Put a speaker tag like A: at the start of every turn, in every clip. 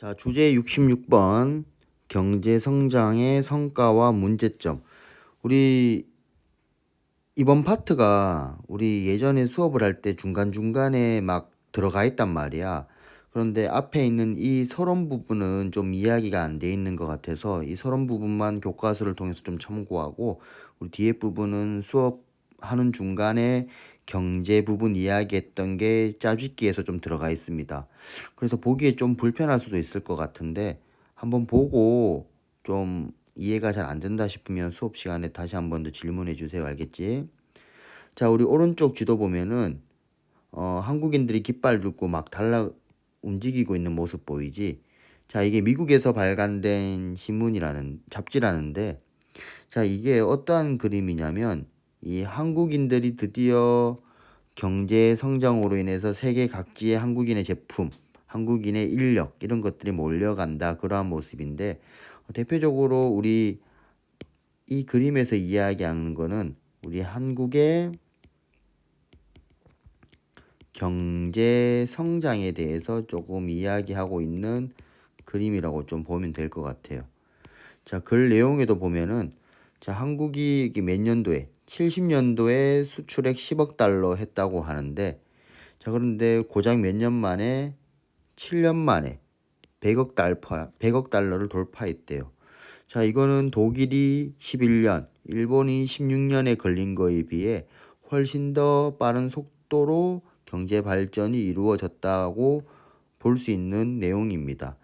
A: 자, 주제 66번 경제 성장의 성과와 문제점. 우리 이번 파트가 우리 예전에 수업을 할 때 중간중간에 막 들어가 있단 말이야. 그런데 앞에 있는 이 서론 부분은 좀 이야기가 안 돼 있는 것 같아서 이 서론 부분만 교과서를 통해서 좀 참고하고 우리 뒤에 부분은 수업하는 중간에 경제 부분 이야기했던 게 짜집기에서 좀 들어가 있습니다. 그래서 보기에 좀 불편할 수도 있을 것 같은데 한번 보고 좀 이해가 잘 안 된다 싶으면 수업 시간에 다시 한번 더 질문해 주세요. 알겠지? 자, 우리 오른쪽 지도 보면은 한국인들이 깃발 들고 막 움직이고 있는 모습 보이지? 자, 이게 미국에서 발간된 잡지라는데, 자, 이게 어떠한 그림이냐면, 이 한국인들이 드디어 경제 성장으로 인해서 세계 각지의 한국인의 제품, 한국인의 인력, 이런 것들이 몰려간다. 그러한 모습인데, 대표적으로 우리 이 그림에서 이야기하는 거는 우리 한국의 경제 성장에 대해서 조금 이야기하고 있는 그림이라고 좀 보면 될 것 같아요. 자, 글 내용에도 보면은 자, 한국이 몇 년도에 70년도에 수출액 10억 달러 했다고 하는데 자, 그런데 고작 몇 년 만에 7년 만에 100억 달러를 돌파했대요. 자, 이거는 독일이 11년, 일본이 16년에 걸린 거에 비해 훨씬 더 빠른 속도로 경제 발전이 이루어졌다고 볼 수 있는 내용입니다.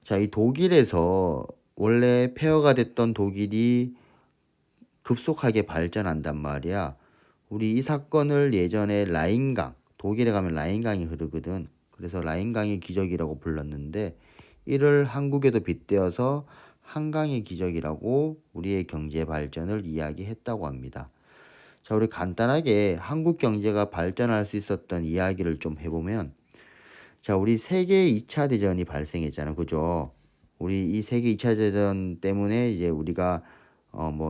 A: 자, 이 독일에서 원래 폐허가 됐던 독일이 급속하게 발전한단 말이야. 우리 이 사건을 예전에 라인강, 독일에 가면 라인강이 흐르거든. 그래서 라인강의 기적이라고 불렀는데 이를 한국에도 빗대어서 한강의 기적이라고 우리의 경제 발전을 이야기했다고 합니다. 자, 우리 간단하게 한국 경제가 발전할 수 있었던 이야기를 좀 해보면 자, 우리 세계 2차 대전이 발생했잖아. 그죠? 우리 이 세계 2차 대전 때문에 이제 우리가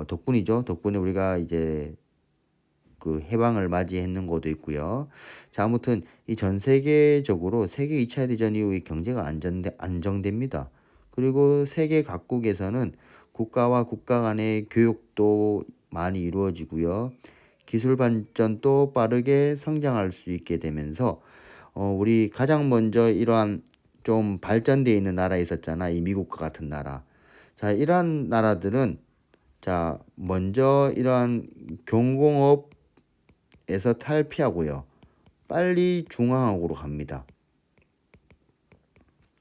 A: 덕분이죠. 덕분에 우리가 이제 그 해방을 맞이했는 것도 있고요. 자, 아무튼 이 전 세계적으로 세계 2차 대전 이후 경제가 안정됩니다. 그리고 세계 각국에서는 국가와 국가 간의 교육도 많이 이루어지고요. 기술 발전도 빠르게 성장할 수 있게 되면서 우리 가장 먼저 이러한 좀 발전되어 있는 나라에 있었잖아. 이 미국과 같은 나라. 자, 이러한 나라들은 자, 먼저 이러한 경공업에서 탈피하고요. 빨리 중앙으로 갑니다.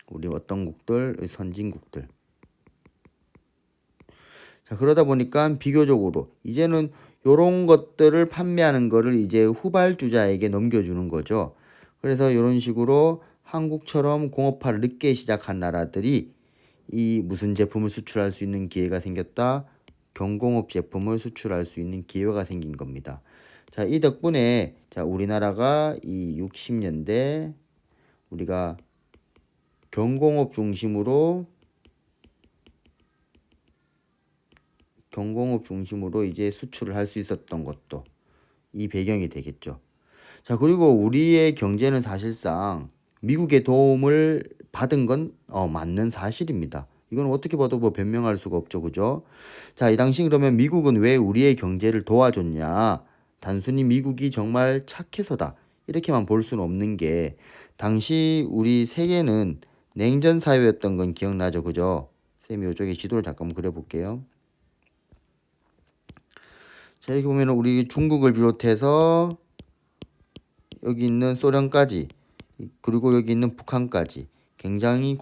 A: 우리 어떤 국들, 선진국들. 자, 그러다 보니까 비교적으로 이제는 요런 것들을 판매하는 거를 이제 후발주자에게 넘겨주는 거죠. 그래서 이런 식으로 한국처럼 공업화를 늦게 시작한 나라들이 이 무슨 제품을 수출할 수 있는 기회가 생겼다. 경공업 제품을 수출할 수 있는 기회가 생긴 겁니다. 자, 이 덕분에 자, 우리나라가 이 60년대 우리가 경공업 중심으로 이제 수출을 할 수 있었던 것도 이 배경이 되겠죠. 자, 그리고 우리의 경제는 사실상 미국의 도움을 받은 건 맞는 사실입니다. 이건 어떻게 봐도 뭐 변명할 수가 없죠. 그죠? 자, 이 당시 그러면 미국은 왜 우리의 경제를 도와줬냐? 단순히 미국이 정말 착해서다. 이렇게만 볼 수는 없는 게 당시 우리 세계는 냉전 사회였던 건 기억나죠. 그죠? 쌤이 이쪽에 지도를 잠깐 그려볼게요. 자, 여기 보면 우리 중국을 비롯해서 여기 있는 소련까지 그리고 여기 있는 북한까지 굉장히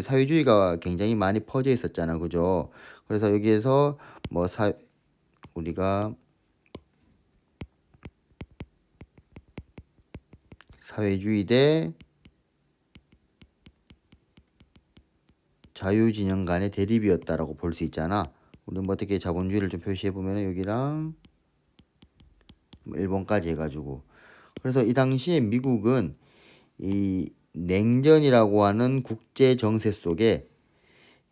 A: 사회주의가 굉장히 많이 퍼져 있었잖아. 그죠? 그래서 여기에서 우리가 사회주의 대 자유진영 간의 대립이었다라고 볼 수 있잖아. 우리 어떻게 자본주의를 좀 표시해 보면 여기랑 일본까지 해가지고 그래서 이 당시에 미국은 이 냉전이라고 하는 국제 정세 속에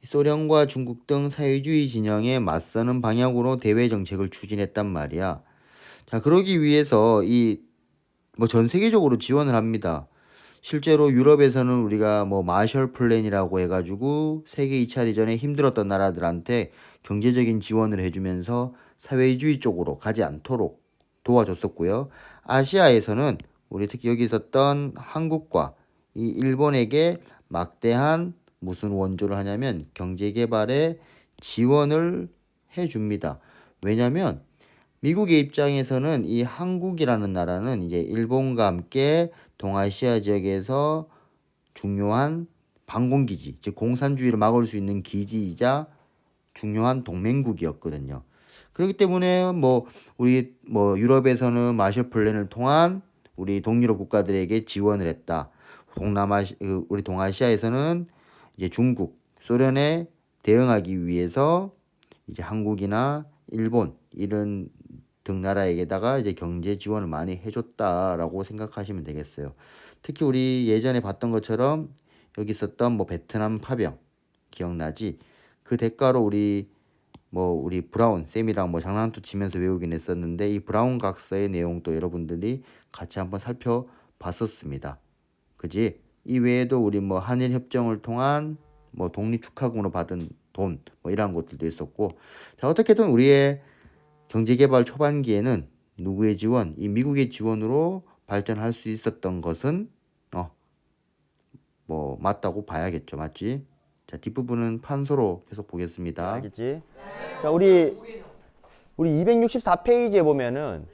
A: 소련과 중국 등 사회주의 진영에 맞서는 방향으로 대외 정책을 추진했단 말이야. 자, 그러기 위해서 전 세계적으로 지원을 합니다. 실제로 유럽에서는 우리가 뭐 마셜 플랜이라고 해가지고 세계 2차 대전에 힘들었던 나라들한테 경제적인 지원을 해주면서 사회주의 쪽으로 가지 않도록 도와줬었고요. 아시아에서는 우리 특히 여기 있었던 한국과 이 일본에게 막대한 무슨 원조를 하냐면 경제개발에 지원을 해줍니다. 왜냐면 미국의 입장에서는 이 한국이라는 나라는 이제 일본과 함께 동아시아 지역에서 중요한 반공기지, 즉 공산주의를 막을 수 있는 기지이자 중요한 동맹국이었거든요. 그렇기 때문에 우리 유럽에서는 마셜 플랜을 통한 우리 동유럽 국가들에게 지원을 했다. 우리 동아시아에서는 이제 중국, 소련에 대응하기 위해서 이제 한국이나 일본 이런 등 나라에게다가 이제 경제 지원을 많이 해줬다라고 생각하시면 되겠어요. 특히 우리 예전에 봤던 것처럼 여기 있었던 베트남 파병 기억나지? 그 대가로 우리 브라운 쌤이랑 장난도 치면서 외우긴 했었는데 이 브라운 각서의 내용도 여러분들이 같이 한번 살펴봤었습니다. 그지? 이 외에도 우리 한일 협정을 통한 독립 축하금으로 받은 돈 이런 것들도 있었고, 자 어떻게든 우리의 경제개발 초반기에는 누구의 지원? 이 미국의 지원으로 발전할 수 있었던 것은 맞다고 봐야겠죠. 맞지? 자, 뒷부분은 판서로 계속 보겠습니다.
B: 알겠지? 자, 우리 264페이지에 보면은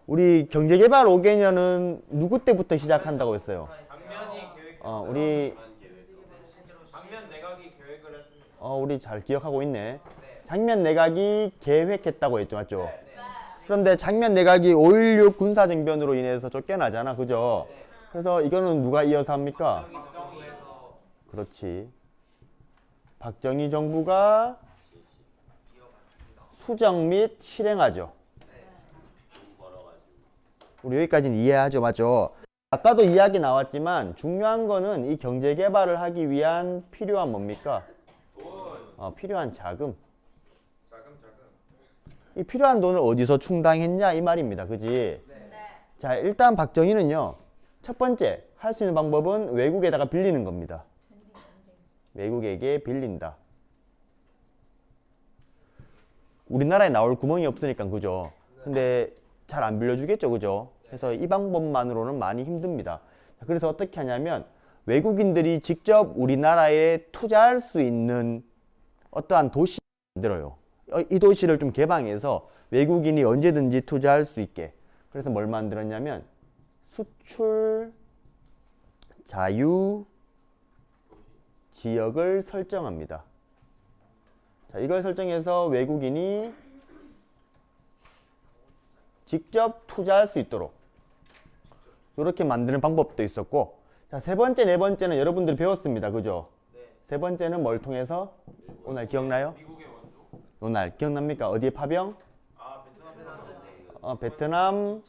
B: 우리 경제개발 5개년은 누구 때부터 시작한다고 했어요? 우리
C: 작년 내각이 계획을 했습니다.
B: 우리 잘 기억하고 있네. 작년 내각이 계획했다고 했죠, 맞죠? 그런데 작년 내각이 5.16 군사정변으로 인해서 쫓겨나잖아, 그죠? 그래서 이거는 누가 이어서 합니까? 그렇지. 박정희 정부가 수정 및 실행하죠. 우리 여기까지는 이해하죠, 맞죠? 아까도 이야기 나왔지만 중요한 거는 이 경제 개발을 하기 위한 필요한 뭡니까? 필요한 자금. 이 필요한 돈을 어디서 충당했냐 이 말입니다. 그지? 자, 일단 박정희는요. 첫 번째 할 수 있는 방법은 외국에다가 빌리는 겁니다. 외국에게 빌린다. 우리나라에 나올 구멍이 없으니까 그죠? 근데 잘 안 빌려주겠죠, 그죠? 그래서 이 방법만으로는 많이 힘듭니다. 그래서 어떻게 하냐면 외국인들이 직접 우리나라에 투자할 수 있는 어떠한 도시를 만들어요. 이 도시를 좀 개방해서 외국인이 언제든지 투자할 수 있게. 그래서 뭘 만들었냐면 수출 자유 지역을 설정합니다. 자, 이걸 설정해서 외국인이 직접 투자할 수 있도록 이렇게 만드는 방법도 있었고, 자, 세 번째, 네 번째는 여러분들이 배웠습니다. 그죠? 세 번째는 뭘 통해서? 오늘 기억나요?
C: 미국의 원조?
B: 오늘 기억납니까? 어디에 파병? 베트남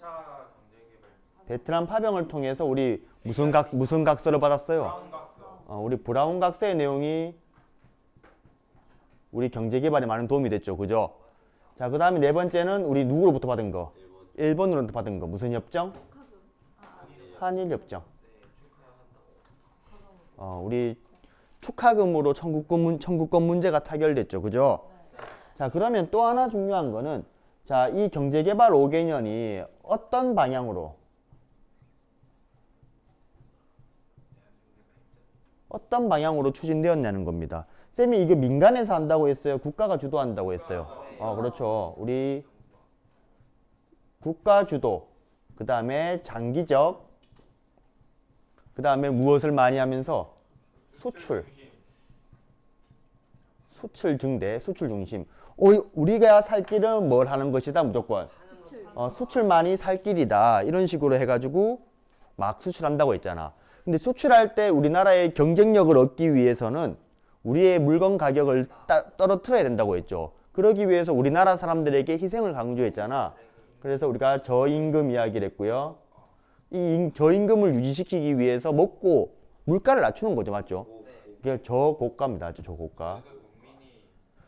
B: 베트남 파병을 통해서 우리 무슨 각서를 받았어요?
C: 브라운 각서.
B: 우리 브라운 각서의 내용이 우리 경제개발에 많은 도움이 됐죠. 그죠? 자, 그 다음에 네 번째는 우리 누구로부터 받은 거? 일본으로부터 받은 거. 무슨 협정? 한일협정. 우리 축하금으로 청구권 문제가 타결됐죠. 그죠? 자, 그러면 또 하나 중요한 거는, 자, 이 경제개발 5개년이 어떤 방향으로 추진되었냐는 겁니다. 쌤이 이거 민간에서 한다고 했어요? 국가가 주도한다고 했어요? 그렇죠. 우리 국가 주도, 그 다음에 장기적, 그 다음에 무엇을 많이 하면서? 수출 증대, 수출 중심. 우리가 살 길은 뭘 하는 것이다? 무조건 수출만이 살 길이다. 이런 식으로 해가지고 막 수출한다고 했잖아. 근데 수출할 때 우리나라의 경쟁력을 얻기 위해서는 우리의 물건 가격을 떨어뜨려야 된다고 했죠. 그러기 위해서 우리나라 사람들에게 희생을 강조했잖아. 그래서 우리가 저임금 이야기를 했고요. 이 저임금을 유지시키기 위해서 먹고 물가를 낮추는 거죠. 맞죠? 이게 저고가입니다. 저고가.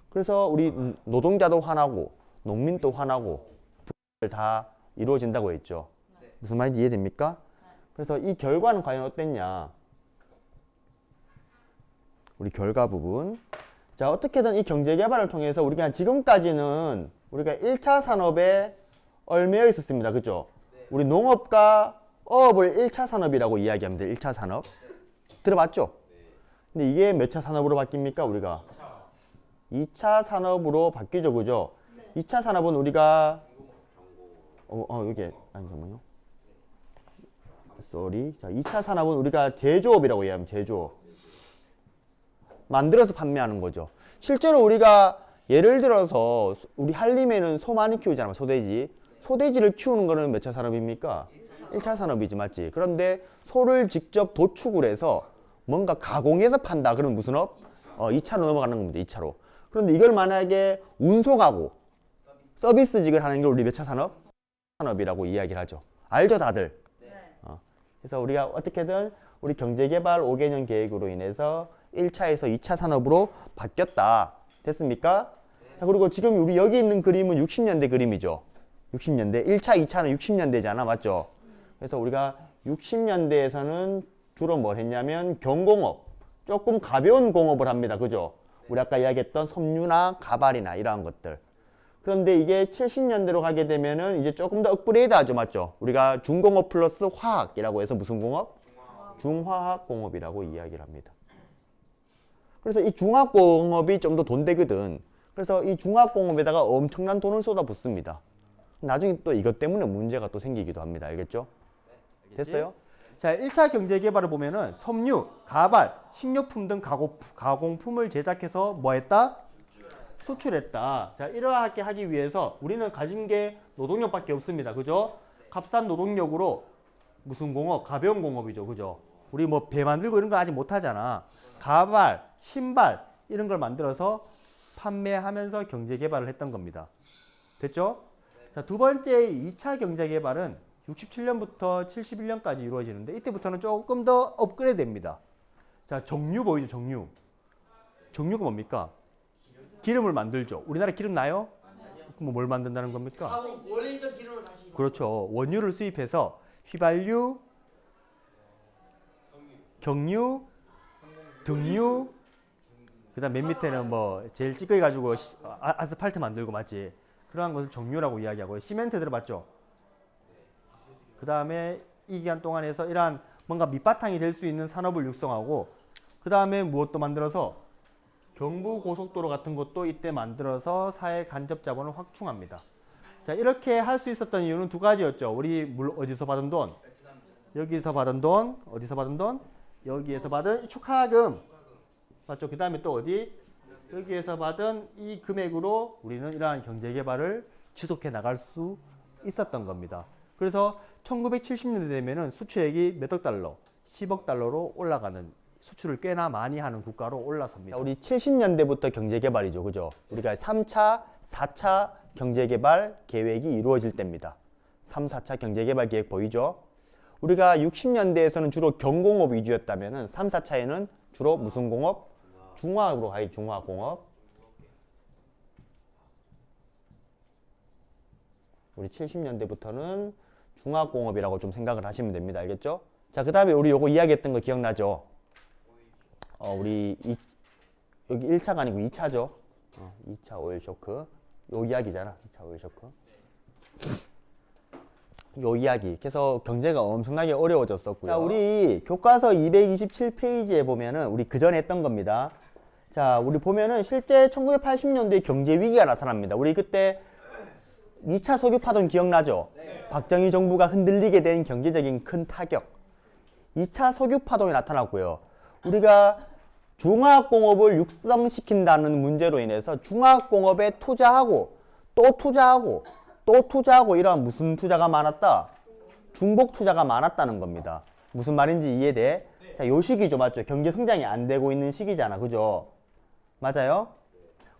B: 그래서 우리 노동자도 화나고 농민도 화나고 다 이루어진다고 했죠. 무슨 말인지 이해됩니까? 그래서 이 결과는 과연 어땠냐? 우리 결과 부분. 자, 어떻게든 이 경제 개발을 통해서 우리가 지금까지는 우리가 1차 산업에 얽매여 있었습니다. 그죠? 우리 농업과 어업을 1차 산업이라고 이야기합니다. 1차 산업. 들어봤죠? 근데 이게 몇 차 산업으로 바뀝니까? 우리가 2차 산업으로 바뀌죠. 그죠? 2차 산업은 우리가 여기 아니 잠깐만요. 쏘리. 자, 2차 산업은 우리가 제조업이라고 이야기하면 제조업. 만들어서 판매하는 거죠. 실제로 우리가 예를 들어서 우리 한림에는 소 많이 키우잖아요. 소돼지. 소돼지를 키우는 거는 몇 차 산업입니까? 1차 산업이지, 맞지? 그런데 소를 직접 도축을 해서 뭔가 가공해서 판다. 그러면 무슨 업? 2차로 넘어가는 겁니다. 2차로. 그런데 이걸 만약에 운송하고 서비스직을 하는 걸 우리 몇 차 산업? 산업이라고 이야기를 하죠. 알죠, 다들? 그래서 우리가 어떻게든 우리 경제개발 5개년 계획으로 인해서 1차에서 2차 산업으로 바뀌었다. 됐습니까? 자, 그리고 지금 우리 여기 있는 그림은 60년대 그림이죠. 60년대. 1차, 2차는 60년대잖아. 맞죠? 그래서 우리가 60년대에서는 주로 뭘 했냐면 경공업, 조금 가벼운 공업을 합니다. 그죠? 우리 아까 이야기했던 섬유나 가발이나 이러한 것들. 그런데 이게 70년대로 가게 되면은 이제 조금 더 업그레이드 하죠. 맞죠? 우리가 중공업 플러스 화학이라고 해서 무슨 공업? 중화학 공업이라고 이야기를 합니다. 그래서 이 중화공업이 좀 더 돈 되거든. 그래서 이 중화공업에다가 엄청난 돈을 쏟아붓습니다. 나중에 또 이것 때문에 문제가 또 생기기도 합니다. 알겠죠? 됐어요?
D: 자, 1차 경제 개발을 보면은 섬유, 가발, 식료품 등 가공품을 제작해서 뭐 했다? 수출했다. 자, 이러하게 하기 위해서 우리는 가진 게 노동력밖에 없습니다. 그죠? 값싼 노동력으로 무슨 공업? 가벼운 공업이죠. 그죠? 우리 뭐 배 만들고 이런 거 아직 못 하잖아. 가발, 신발 이런 걸 만들어서 판매하면서 경제 개발을 했던 겁니다. 됐죠? 자, 두 번째 2차 경제 개발은 67년부터 71년까지 이루어지는데 이때부터는 조금 더 업그레이드 됩니다. 자, 정유 보이죠? 정유. 정유가 뭡니까? 기름을 만들죠. 우리나라 기름 나요? 그럼 뭘 만든다는 겁니까?
C: 원래 있던 기름을 다시
D: 그렇죠. 원유를 수입해서 휘발유, 경유, 등유, 그다음 맨 밑에는 뭐 제일 찌꺼기 가지고 아스팔트 만들고 맞지? 그러한 것을 정유라고 이야기하고요. 시멘트 들어봤죠? 그 다음에 이 기간 동안에서 이러한 뭔가 밑바탕이 될 수 있는 산업을 육성하고 그 다음에 무엇도 만들어서 경부고속도로 같은 것도 이때 만들어서 사회 간접 자본을 확충합니다. 자, 이렇게 할 수 있었던 이유는 두 가지였죠. 우리 어디서 받은 돈? 여기서 받은 돈, 어디서 받은 돈? 여기에서 받은 축하금. 맞죠? 그 다음에 또 어디? 여기에서 받은 이 금액으로 우리는 이러한 경제 개발을 지속해 나갈 수 있었던 겁니다. 그래서 1970년대 되면은 수출액이 몇억 달러, 10억 달러로 올라가는 수출을 꽤나 많이 하는 국가로 올라섭니다.
B: 우리 70년대부터 경제개발이죠. 그죠? 우리가 3차, 4차 경제개발 계획이 이루어질 때입니다. 3, 4차 경제개발 계획 보이죠? 우리가 60년대에서는 주로 경공업 위주였다면 3, 4차에는 주로 무슨 공업? 중화학으로 가요. 중화공업. 우리 70년대부터는 중화공업이라고 좀 생각을 하시면 됩니다. 알겠죠? 자, 그 다음에 우리 요거 이야기했던 거 기억나죠? 우리 여기 1차가 아니고 2차죠. 2차 오일 쇼크. 요 이야기잖아. 2차 오일 쇼크. 요 이야기. 그래서 경제가 엄청나게 어려워졌었고요. 자, 우리 교과서 227페이지에 보면은 우리 그 전에 했던 겁니다. 자, 우리 보면은 실제 1980년도에 경제 위기가 나타납니다. 우리 그때 2차 석유 파동 기억나죠? 네. 박정희 정부가 흔들리게 된 경제적인 큰 타격. 2차 석유 파동이 나타났고요. 우리가 중화학공업을 육성시킨다는 문제로 인해서 중화학공업에 투자하고 또 투자하고 또 투자하고 이러한 무슨 투자가 많았다? 중복 투자가 많았다는 겁니다. 무슨 말인지 이해돼? 네. 자, 요 시기죠. 맞죠? 경제 성장이 안 되고 있는 시기잖아. 그죠? 맞아요?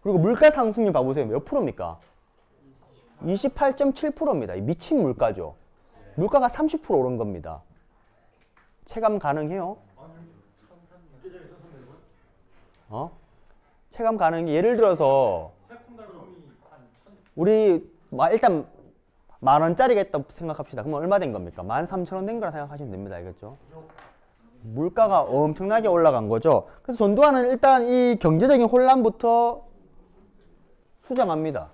B: 그리고 물가 상승률 봐보세요. 몇 프로입니까? 28.7%입니다. 미친 물가죠. 물가가 30% 오른 겁니다. 체감 가능해요? 체감 가능해. 예를 들어서 우리 일단 10,000원짜리가 있다고 생각합시다. 그러면 얼마 된 겁니까? 13,000원 된 거라 생각하시면 됩니다. 알겠죠? 물가가 엄청나게 올라간 거죠. 그래서 전두환은 일단 이 경제적인 혼란부터 수정합니다.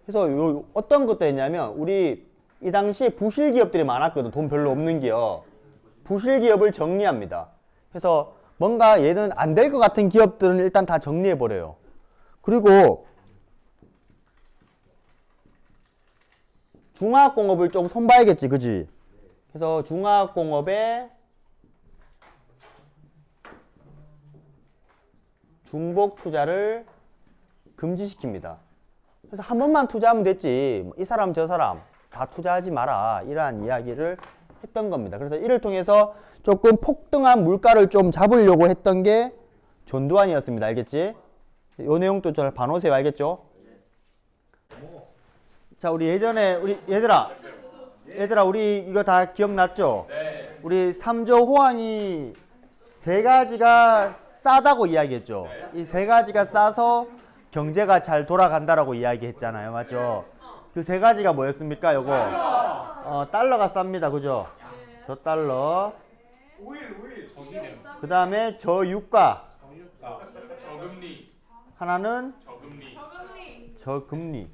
B: 그래서 어떤 것도 했냐면 우리 이 당시에 부실 기업들이 많았거든. 돈 별로 없는 기업. 부실 기업을 정리합니다. 그래서 뭔가 얘는 안 될 것 같은 기업들은 일단 다 정리해 버려요. 그리고 중화학공업을 좀 손봐야겠지, 그지? 그래서 중화학공업에 중복 투자를 금지시킵니다. 그래서 한 번만 투자하면 됐지. 이 사람 저 사람 다 투자하지 마라. 이러한 이야기를 했던 겁니다. 그래서 이를 통해서 조금 폭등한 물가를 좀 잡으려고 했던 게 전두환이었습니다. 알겠지? 이 내용도 잘 봐놓으세요. 알겠죠?
D: 자, 우리 예전에 우리 얘들아 우리 이거 다 기억났죠?
C: 네.
D: 우리 3조 호황이 세 가지가 싸다고 이야기했죠. 이 세 가지가 싸서 경제가 잘 돌아간다라고 이야기했잖아요. 맞죠? 그 세 가지가 뭐였습니까? 요거 달러가 쌉니다. 그죠? 저 달러.
C: 오일 저기네요.
D: 그 다음에 저유가.
C: 저금리.
D: 하나는
C: 저금리.
D: 저금리.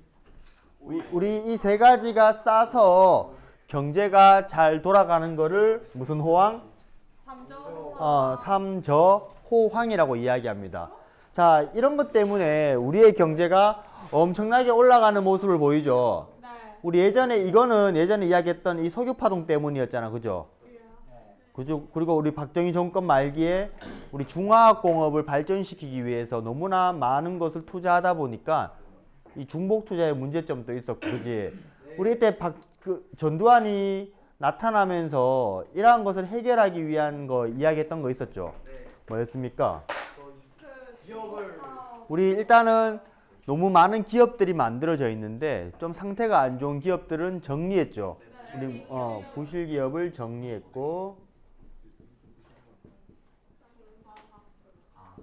D: 우리 이 세 가지가 싸서 경제가 잘 돌아가는 거를 무슨 호황? 3저 호황이라고 이야기합니다. 자, 이런 것 때문에 우리의 경제가 엄청나게 올라가는 모습을 보이죠. 우리 예전에 예전에 이야기했던 이 석유파동 때문이었잖아. 그죠? 그죠? 그리고 우리 박정희 정권 말기에 우리 중화학공업을 발전시키기 위해서 너무나 많은 것을 투자하다 보니까 이 중복 투자의 문제점도 있었고, 그지? 우리 이때 전두환이 나타나면서 이러한 것을 해결하기 위한 거 이야기했던 거 있었죠? 뭐였습니까? 우리 일단은 너무 많은 기업들이 만들어져 있는데 좀 상태가 안 좋은 기업들은 정리했죠. 우리 부실 기업을 정리했고,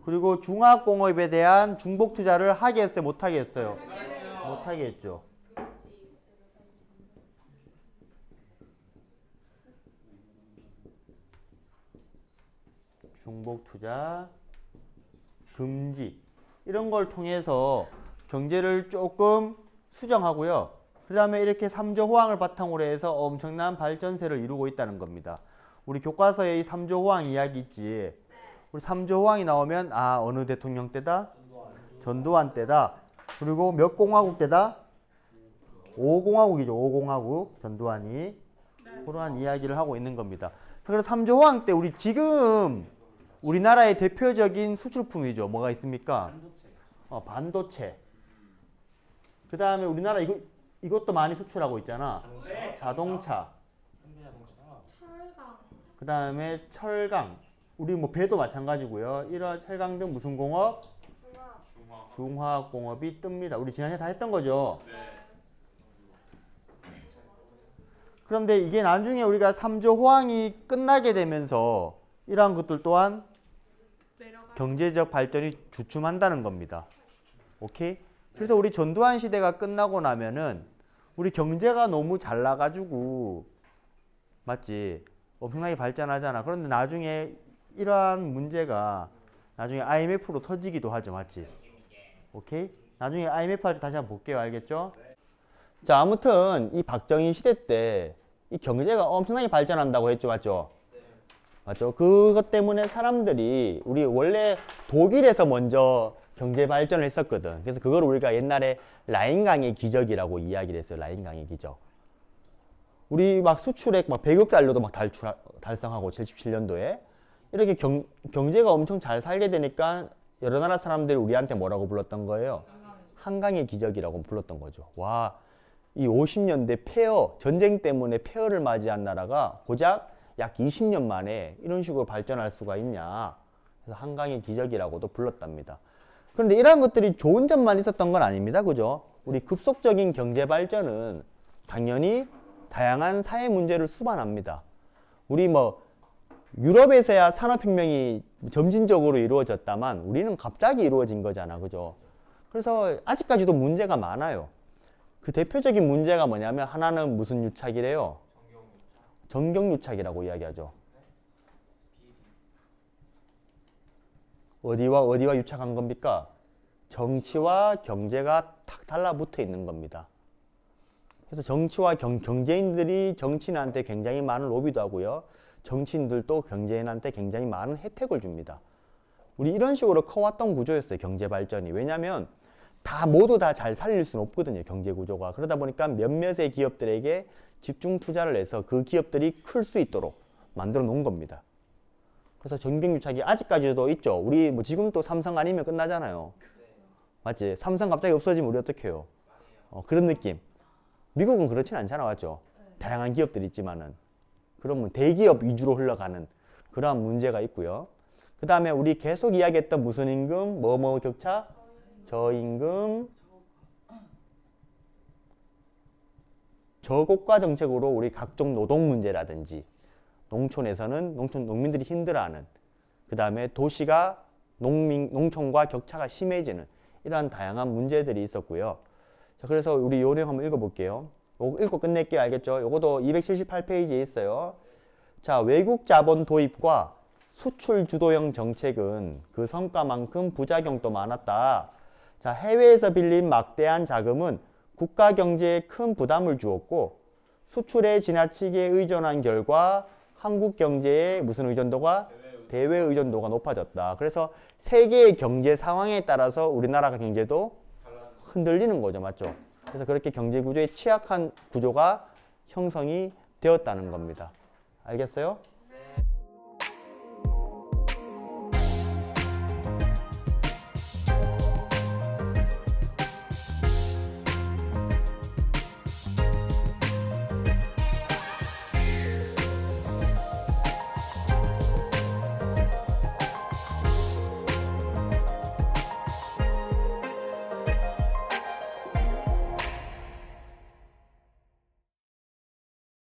D: 그리고 중화학공업에 대한 중복 투자를 하게 했어요, 못 하게 했어요? 못 하게 했죠. 중복 투자 금지 이런 걸 통해서 경제를 조금 수정하고요. 그 다음에 이렇게 3조 호황을 바탕으로 해서 엄청난 발전세를 이루고 있다는 겁니다. 우리 교과서에 이 3조 호황 이야기 있지. 우리 3조 호황이 나오면 어느 대통령 때다? 전두환 때다. 그리고 몇 공화국 때다? 5공화국이죠. 5공화국 전두환이 그러한 이야기를 하고 있는 겁니다. 그래서 3조 호황 때 우리 지금 우리나라의 대표적인 수출품이죠. 뭐가 있습니까? 반도체. 그 다음에 우리나라 이것도 많이 수출하고 있잖아. 자동차. 그 다음에 철강. 우리 뭐 배도 마찬가지고요. 이런 철강 등 무슨 공업? 중화공업이 뜹니다. 우리 지난해 다 했던 거죠. 그런데 이게 나중에 우리가 3조 호황이 끝나게 되면서 이러한 것들 또한 경제적 발전이 주춤한다는 겁니다. 오케이? 그래서 우리 전두환 시대가 끝나고 나면은 우리 경제가 너무 잘 나가지고 맞지? 엄청나게 발전하잖아. 그런데 나중에 이러한 문제가 나중에 IMF로 터지기도 하죠. 맞지? 오케이? 나중에 IMF 할 때 다시 한번 볼게요. 알겠죠?
B: 자, 아무튼 이 박정희 시대 때 이 경제가 엄청나게 발전한다고 했죠. 맞죠? 맞죠? 그것 때문에 사람들이 우리 원래 독일에서 먼저 경제 발전을 했었거든. 그래서 그걸 우리가 옛날에 라인강의 기적이라고 이야기를 했어요. 라인강의 기적. 우리 막 수출액 막 100억 달러도 막 달성하고 77년도에 이렇게 경제가 엄청 잘 살게 되니까 여러 나라 사람들이 우리한테 뭐라고 불렀던 거예요? 한강의 기적이라고 불렀던 거죠. 와, 이 50년대 폐허, 전쟁 때문에 폐허를 맞이한 나라가 고작 약 20년 만에 이런 식으로 발전할 수가 있냐. 그래서 한강의 기적이라고도 불렀답니다. 그런데 이러한 것들이 좋은 점만 있었던 건 아닙니다. 그죠? 우리 급속적인 경제 발전은 당연히 다양한 사회 문제를 수반합니다. 우리 뭐 유럽에서야 산업혁명이 점진적으로 이루어졌다만 우리는 갑자기 이루어진 거잖아. 그죠? 그래서 아직까지도 문제가 많아요. 그 대표적인 문제가 뭐냐면 하나는 무슨 유착이래요? 정경유착이라고 이야기하죠. 어디와 유착한 겁니까? 정치와 경제가 탁 달라붙어 있는 겁니다. 그래서 정치와 경제인들이 정치인한테 굉장히 많은 로비도 하고요. 정치인들도 경제인한테 굉장히 많은 혜택을 줍니다. 우리 이런 식으로 커왔던 구조였어요. 경제 발전이. 왜냐하면 모두 다 잘 살릴 수는 없거든요. 경제 구조가. 그러다 보니까 몇몇의 기업들에게 집중 투자를 해서 그 기업들이 클 수 있도록 만들어 놓은 겁니다. 그래서 정경유착이 아직까지도 있죠. 우리 뭐 지금 또 삼성 아니면 끝나잖아요. 맞지? 삼성 갑자기 없어지면 우리 어떻게 해요? 그런 느낌. 미국은 그렇진 않잖아. 맞죠? 다양한 기업들이 있지만은. 그러면 대기업 위주로 흘러가는 그러한 문제가 있고요. 그 다음에 우리 계속 이야기했던 무슨 임금, 뭐뭐 격차, 저임금, 저고가 정책으로 우리 각종 노동 문제라든지 농촌에서는 농민들이 힘들어하는 그 다음에 도시가 농촌과 격차가 심해지는 이러한 다양한 문제들이 있었고요. 자, 그래서 우리 요 내용 한번 읽어볼게요. 요거 읽고 끝낼게요. 알겠죠? 요것도 278페이지에 있어요. 자, 외국 자본 도입과 수출 주도형 정책은 그 성과만큼 부작용도 많았다. 자, 해외에서 빌린 막대한 자금은 국가 경제에 큰 부담을 주었고 수출에 지나치게 의존한 결과 한국 경제의 무슨 의존도가? 대외 의존도가 높아졌다. 그래서 세계의 경제 상황에 따라서 우리나라 경제도 흔들리는 거죠. 맞죠? 그래서 그렇게 경제 구조에 취약한 구조가 형성이 되었다는 겁니다. 알겠어요?